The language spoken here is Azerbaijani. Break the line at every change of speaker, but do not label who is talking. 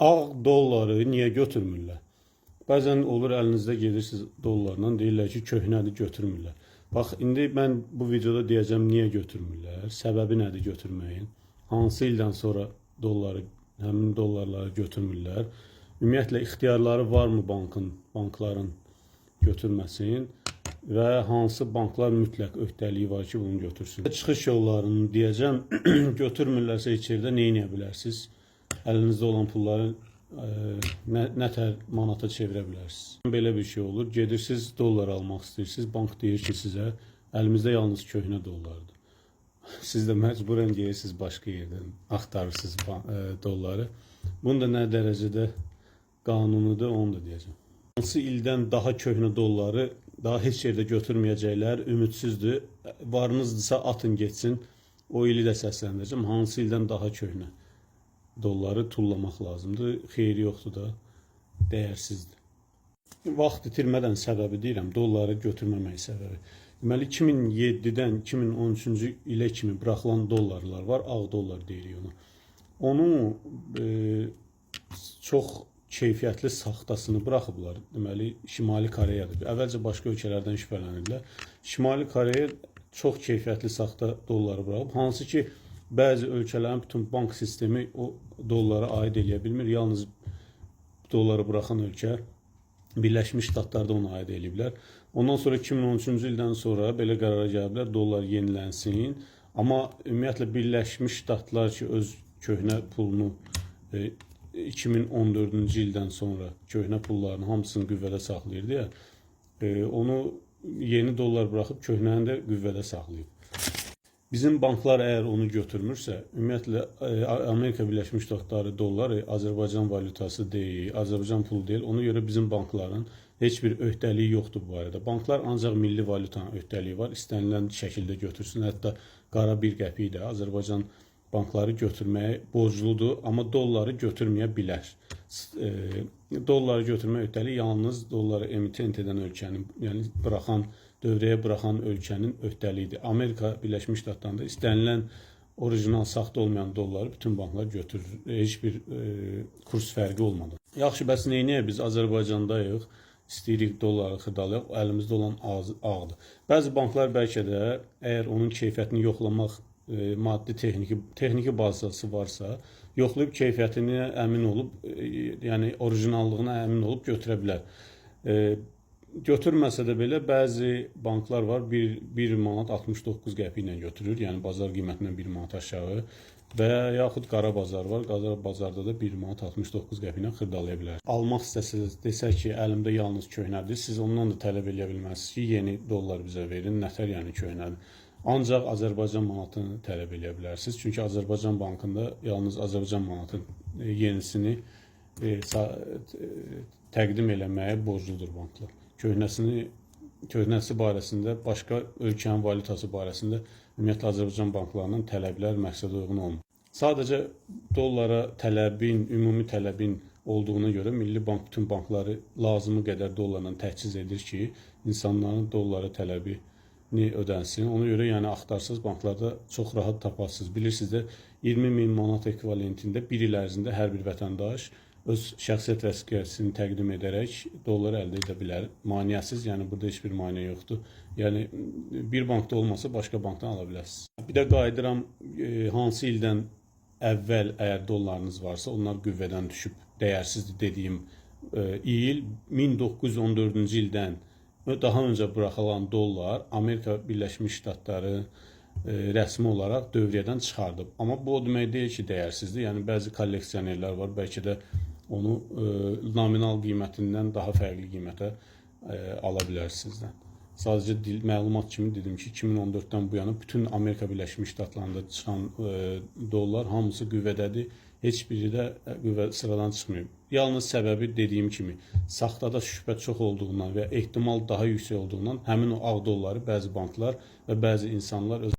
Ağ dolları niyə götürmürlər? Bəzən olur əlinizdə gedirsiniz dollarla, deyirlər ki, köhnədir, götürmürlər. Bax, indi mən bu videoda deyəcəm niyə götürmürlər, səbəbi nədir götürməyin, hansı ildən sonra həmin dollarları götürmürlər, ümumiyyətlə ixtiyarları varmı bankların götürməsin və hansı banklar mütləq öhdəliyi var ki, bunu götürsün. Çıxış yollarını deyəcəm, götürmürlərsə içəridə nə edə bilərsiniz? Əlinizdə olan pulları nətər manata çevirə bilərsiniz. Belə bir şey olur, gedirsiniz dollar almaq istəyirsiniz, bank deyir ki sizə, əlimizdə yalnız köhnə dollardır. Siz də məcburən gedirsiniz başqa yerdən axtarırsınız dolları. Bunu da nə dərəcədə qanunudur, onu da deyəcəm. Hansı ildən daha köhnə dolları daha heç yerdə götürməyəcəklər, ümidsizdir. Varınızdırsa atın getsin, o ili də səsləndirəcəm. Hansı ildən daha köhnə dolları tullamaq lazımdır. Xeyri yoxdur da, dəyərsizdir. Vaxt itirmədən səbəbi deyirəm, dolları götürməmək səbəbi. Deməli, 2007-dən 2013-cü ilə kimi buraxılan dollarlar var, ağ dollar deyirik ona. Onu çox keyfiyyətli saxtasını buraxıblar. Deməli, Şimali Koreyadır. Əvvəlcə başqa ölkələrdən şübhələnirlər. Şimali Koreya çox keyfiyyətli saxta dolları buraxıb, hansı ki, bəzi ölkələrin bütün bank sistemi o dollara aid eləyə bilmir. Yalnız dolları buraxan ölkə Birləşmiş Ştatlarda ona aid eləyiblər. Ondan sonra 2013-cü ildən sonra belə qərara gəliblər, dollar yenilənsin. Amma ümumiyyətlə Birləşmiş Ştatlar ki, öz köhnə pulunu 2014-cü ildən sonra köhnə pullarının hamısını qüvvədə saxlayırdı ya, onu yeni dollar buraxıb köhnəni də qüvvədə saxlayıb. Bizim banklar əgər onu götürmürsə, ümumiyyətlə Amerika Birləşmiş Ştatları dolları Azərbaycan valyutası deyil, Azərbaycan pulu deyil. Ona görə bizim bankların heç bir öhdəliyi yoxdur bu barədə. Banklar ancaq milli valyutanın öhdəliyi var. İstənilən şəkildə götürsün. Hətta qara bir qəpik də Azərbaycan bankları götürməyə borcludur, amma dolları götürməyə bilər. Dolları götürmə öhdəliyi yalnız dolları emitent edən ölkənin, yəni dövrəyə buraxan ölkənin öhdəliyidir. Amerika Birləşmiş Ştatlarında istənilən orijinal saxta olmayan dolları bütün banklar götürür. Heç bir kurs fərqi olmadan. Yaxşı, bəs neyniyək? Biz Azərbaycandayıq, istəyirik dolları xırdalayaq, əlimizdə olan ağdır. Bəzi banklar bəlkə də əgər onun keyfiyyətini yoxlamaq maddi texniki bazası varsa, yoxlayıb keyfiyyətinə əmin olub, yəni orijinallığına əmin olub götürə bilər. Götürməsə də belə bəzi banklar var, 1 manat 69 qəpik ilə götürür, yəni bazar qiymətindən 1 manat aşağı və yaxud qara bazar var, qara bazarda da 1 manat 69 qəpik ilə xırdalaya bilər. Almaq istəsəniz, desək ki, əlimdə yalnız köhnədir, siz ondan da tələb edə bilməzsiniz ki, yeni dollar bizə verin, nətər yəni köhnədir. Ancaq Azərbaycan manatını tələb edə bilərsiniz, çünki Azərbaycan bankında yalnız Azərbaycan manatının yenisini təqdim eləməyə borcludur banklar. Köhnəsi barəsində, başqa ölkənin valyutası barəsində ümumiyyətlə Azərbaycan banklarının tələblər məqsədə uyğun olmur. Sadəcə dollara tələbin, ümumi tələbin olduğuna görə Milli Bank bütün bankları lazımı qədər dollarla təchiz edir ki, insanların dollara tələbini ödənsin. Ona görə yəni axtarsınız banklarda çox rahat taparsınız. Bilirsiniz də 20.000 manat ekvivalentində bir il ərzində hər bir vətəndaş öz şəxsiyyət vəsiqəsini təqdim edərək dolları əldə edə bilər. Maneəsiz, yəni burada heç bir maneə yoxdur. Yəni bir bankda olmasa başqa bankdan ala bilərsiniz. Bir də qayıdıram, hansı ildən əvvəl əgər dollarınız varsa, onlar qüvvədən düşüb dəyərsizdir dediyim il 1914-cü ildən daha öncə buraxılan dollar Amerika Birləşmiş Ştatları rəsmi olaraq dövriyyədən çıxardıb. Amma bu o demək deyil ki, dəyərsizdir. Yəni bəzi kolleksionerlər var, bəlkə də onu nominal qiymətindən daha fərqli qiymətə ala bilərsiniz. Sadəcə məlumat kimi dedim ki, 2014-dən bu yana bütün Amerika Birləşmiş Ştatlarında çıxan dollar hamısı qüvvədədir. Heç biri də qüvvə sıradan çıxmıyor. Yalnız səbəbi dediyim kimi, saxtada şübhə çox olduğundan və ehtimal daha yüksək olduğundan həmin o ağ dolları bəzi banklar və bəzi insanlar